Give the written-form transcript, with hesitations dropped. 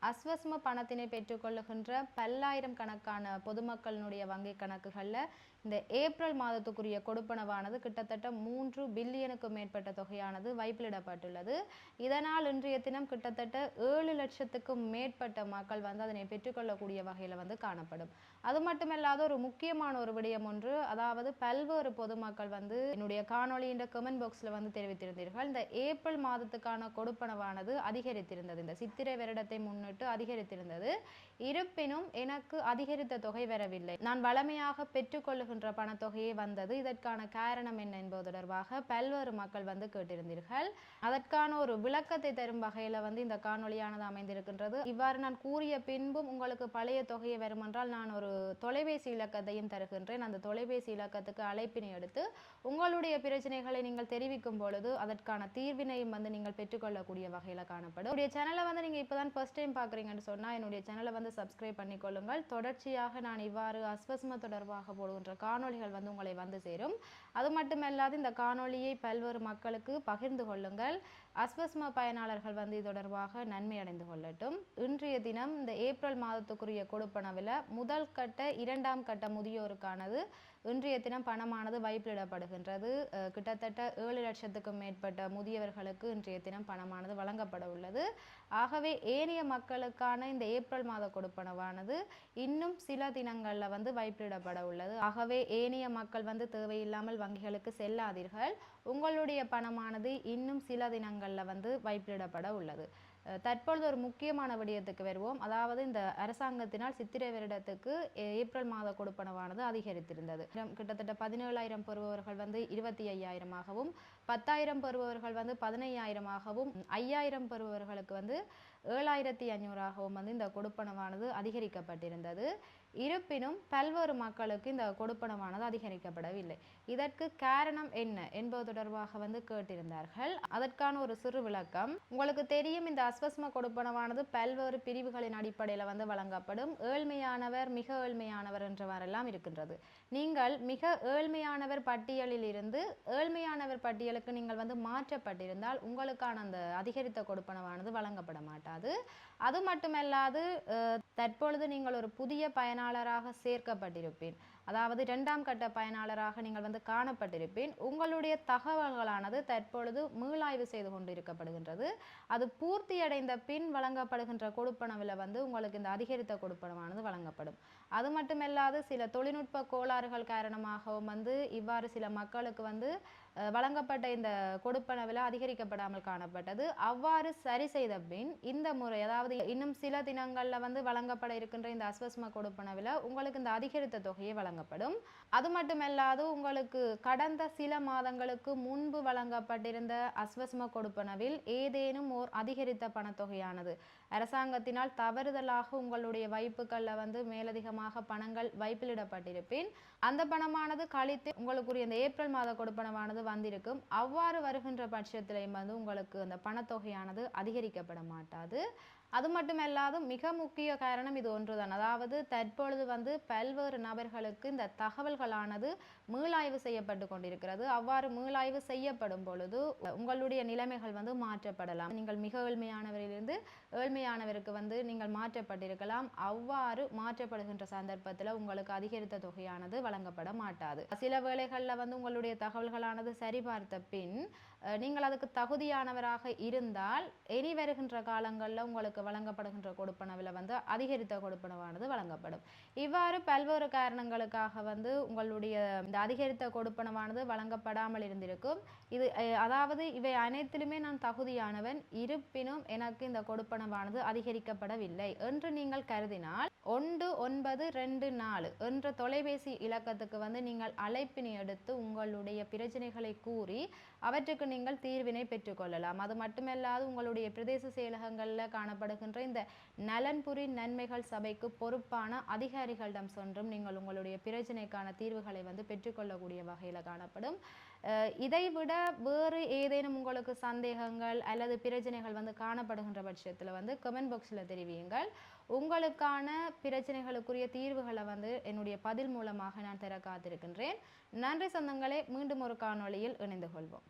அஸ்வஸ்ம பணத்தினை பெற்றுக்கொள்ளுகின்ற பல்லாயிரம் கணக்கான பொதுமக்களினுடைய வங்கி கணக்குகளில் இந்த ஏப்ரல் மாதத்துக்குரிய கொடுப்பனவானது கிட்டத்தட்ட 3 பில்லியனுக்கு மேற்பட்ட தொகையானது வைப்பிலிடப்பட்டுள்ளது. இதனால் இன்றைய தினம் கிட்டத்தட்ட 7 லட்சத்துக்கும் மேற்பட்ட மக்கள் அதனை பெற்றுக்கொள்ளக்கூடிய வகையில் காணப்படும். அது மட்டுமல்லாத ஒரு முக்கியமான ஒரு விடயம் ஒன்று, அதாவது பல்வேறு பொதுமக்கள் என்னுடைய காணொலியின் கமெண்ட் பாக்ஸில் தெரிவித்திருந்தீர்கள். இந்த ஏப்ரல் மாதத்துக்கான கொடுப்பனவானது அதிகரித்திருந்தது, இந்த சித்திரை வருடத்தை முன்னிட்டு அதிகரித்திருந்தது. இருப்பினும் எனக்கு அதிகரித்த தொகை வரவில்லை. நான் வளமையாக பெற்றுக்கொள்ளுகின்ற பணத்தொகையே வந்தது. இதற்கான காரணம் என்ன என்பது தொடர்பாக பல்வேறு மக்கள் கேட்டிருந்தீர்கள். அதற்கான ஒரு விளக்கத்தை தரும் வகையில் இந்த காணொலியானது அமைந்திருக்கின்றது. இவ்வாறு நான் கூறிய பின்பும் உங்களுக்கு பழைய தொகையை வருமென்றால் நான் ஒரு தொலைபேசி இலக்கத்தையும் தருகின்றேன். அந்த தொலைபேசி இலக்கத்துக்கு அழைப்பினை எடுத்து உங்களுடைய பிரச்சனைகளை நீங்கள் தெரிவிக்கும் பொழுது அதற்கான தீர்வினையும் நீங்கள் பெற்றுக்கொள்ளக்கூடிய வகையில் காணப்படும். உங்களுடைய சேனலை நீங்கள் இப்போதான் ஃபர்ஸ்ட் டைம் பார்க்குறீங்கன்னு சொன்னால் என்னுடைய சேனலை சப்ஸ்கிரைப் பண்ணிக்கொள்ளுங்கள். தொடர்ச்சியாக நான் இவ்வாறு அஸ்வஸ்ம தொடர்பாக போடுகின்ற காணொலிகள் உங்களை சேரும். அது மட்டுமல்லாது இந்த காணொலியை பல்வேறு மக்களுக்கு பகிர்ந்து கொள்ளுங்கள். அஸ்வஸ்ம பயனாளர்கள் இது தொடர்பாக நன்மை அடைந்து கொள்ளட்டும். இன்றைய தினம் இந்த ஏப்ரல் மாதத்துக்குரிய கொடுப்பனவில் முதல் கட்ட 2ஆம் கட்ட முதியோருக்கானது இன்றைய தினம் பணமானது வைப்பிலிடப்படுகின்றது. கிட்டத்தட்ட 7 லட்சத்துக்கும் மேற்பட்ட முதியவர்களுக்கு இன்றைய தினம் பணமானது வழங்கப்பட உள்ளது. ஆகவே ஏனைய மக்களுக்கான இந்த ஏப்ரல் மாத கொடுப்பனவானது இன்னும் சில தினங்களில் வைப்பிலிடப்பட உள்ளது. ஆகவே ஏனைய மக்கள் தேவையில்லாமல் வங்கிகளுக்கு செல்லாதீர்கள். உங்களுடைய பணமானது இன்னும் சில தினங்களில் வைப்பிலிடப்பட உள்ளது. தற்பொழுது ஒரு முக்கியமான விடயத்துக்கு வருவோம். அதாவது இந்த அரசாங்கத்தினால் சித்திரை வருடத்துக்கு ஏப்ரல் மாத கொடுப்பனவானது அதிகரித்திருந்தது. கிட்டத்தட்ட 17,000 பெறுபவர்கள் 25,000ஆகவும் 10,000 பெறுபவர்கள் 15,000ஆகவும் 5,000 பெறுபவர்களுக்கு 7,500ஆகவும் இந்த கொடுப்பனவானது அதிகரிக்கப்பட்டிருந்தது. இருப்பினும் பல்வேறு மக்களுக்கு இந்த கொடுப்பனவானது அதிகரிக்கப்படவில்லை. இதற்கு காரணம் என்ன என்பது தொடர்பாக கேட்டிருந்தார்கள். அதற்கான ஒரு சிறு விளக்கம். உங்களுக்கு தெரியும், இந்த அஸ்வஸ்ம கொடுப்பனவானது பல்வேறு பிரிவுகளின் அடிப்படையில் வழங்கப்படும். ஏழ்மையானவர், மிக ஏழ்மையானவர் என்றவாறெல்லாம் இருக்கின்றது. நீங்கள் மிக ஏழ்மையானவர் பட்டியலில் இருந்து ஏழ்மையானவர் பட்டியலுக்கு நீங்கள் மாற்றப்பட்டிருந்தால் உங்களுக்கான அந்த அதிகரித்த கொடுப்பனவானது வழங்கப்பட மாட்டாது. அது மட்டுமல்லாது தற்பொழுது நீங்கள் ஒரு புதிய பயனாளராக சேர்க்கப்பட்டிருப்பேன், அதாவது 2ஆம் கட்ட பயனாளராக நீங்கள் காணப்பட்டிருப்பேன். உங்களுடைய தகவல்களானது தற்பொழுது மீளாய்வு செய்து கொண்டு இருக்கப்படுகின்றது. அது பூர்த்தியடைந்த பின் வழங்கப்படுகின்ற கொடுப்பனவில் உங்களுக்கு இந்த அதிகரித்த கொடுப்பனவானது வழங்கப்படும். அது மட்டுமல்லாது சில தொழில்நுட்ப கோளாறுகள் காரணமாகவும் இவ்வாறு சில மக்களுக்கு வழங்கப்பட்ட இந்த கொடுப்பனவில் அதிகரிக்கப்படாமல் காணப்பட்டது. அவ்வாறு சரி செய்த பின் இந்த முறை, அதாவது இன்னும் சில தினங்களில் வழங்கப்பட இருக்கின்ற இந்த அஸ்வஸ்ம கொடுப்பனவில் உங்களுக்கு இந்த அதிகரித்த தொகையை வழங்கப்படும். அது மட்டுமல்லாது உங்களுக்கு கடந்த சில மாதங்களுக்கு முன்பு வழங்கப்பட்டிருந்த அஸ்வஸ்ம கொடுப்பனவில் ஏதேனும் ஓர் அதிகரித்த பணத்தொகையானது அரசாங்கத்தினால் தவறுதலாக உங்களுடைய வைப்புகளில் மேலதிகமாக பணங்கள் வைப்பிலிடப்பட்டிருப்பேன், அந்த பணமானது கழித்து உங்களுக்குரிய இந்த ஏப்ரல் மாத கொடுப்பனவானது வந்திருக்கும். அவ்வாறு வருகின்ற பட்சத்திலேயும் உங்களுக்கு அந்த பணத்தொகையானது அதிகரிக்கப்பட மாட்டாது. அது மட்டுமல்லாது மிக முக்கிய காரணம் இது ஒன்றுதான். அதாவது தற்பொழுது பல்வேறு நபர்களுக்கு இந்த தகவல்களானது மீளாய்வு செய்யப்பட்டு கொண்டிருக்கிறது. அவ்வாறு மீளாய்வு செய்யப்படும் பொழுது உங்களுடைய நிலைமைகள் மாற்றப்படலாம். நீங்கள் மிக ஏழ்மையானவரிலிருந்து ஏழ்மையானவருக்கு நீங்கள் மாற்றப்பட்டிருக்கலாம். அவ்வாறு மாற்றப்படுகின்ற சந்தர்ப்பத்தில் உங்களுக்கு அதிகரித்த தொகையானது வழங்கப்பட மாட்டாது. சில வேளைகளில் உங்களுடைய தகவல்களானது சரிபார்த்த பின் நீங்கள் அதுக்கு தகுதியானவராக இருந்தால் இனி வருகின்ற காலங்களில் உங்களுக்கு வழங்கப்படுகின்ற கொடுப்பனவில் அதிகரித்த கொடுப்பனவானது வழங்கப்படும். இவ்வாறு பல்வேறு காரணங்களுக்காக உங்களுடைய இந்த அதிகரித்த கொடுப்பனவானது வழங்கப்படாமல் இருந்திருக்கும். இது அதாவது இவை அனைத்திலுமே நான் தகுதியானவன், இருப்பினும் எனக்கு இந்த கொடுப்பனவானது அதிகரிக்கப்படவில்லை என்று நீங்கள் கருதினால் 1924 என்ற தொலைபேசி இலக்கத்துக்கு நீங்கள் அழைப்பினை எடுத்து உங்களுடைய பிரச்சனைகளை கூறி அவற்றுக்கு நீங்கள் தீர்வினை பெற்றுக்கொள்ளலாம். அது மட்டுமல்லாது உங்களுடைய பிரதேச செயலகங்களில் காணப்படுகின்ற இந்த நலன்புரி நன்மைகள் சபைக்கு பொறுப்பான அதிகாரிகளிடம் சென்றும் நீங்கள் உங்களுடைய பிரச்சனைக்கான தீர்வுகளை பெற்றுக்கொள்ளக்கூடிய வகையில் காணப்படும். இதைவிட வேறு ஏதேனும் உங்களுக்கு சந்தேகங்கள் அல்லது பிரச்சனைகள் காணப்படுகின்ற பட்சத்தில் கமெண்ட் பாக்ஸில் தெரிவியுங்கள். உங்களுக்கான பிரச்சனைகளுக்குரிய தீர்வுகளை என்னுடைய பதில் மூலமாக நான் தர காத்திருக்கின்றேன். நன்றி சொந்தங்களே, மீண்டும் ஒரு காணொளியில் இணைந்து கொள்வோம்.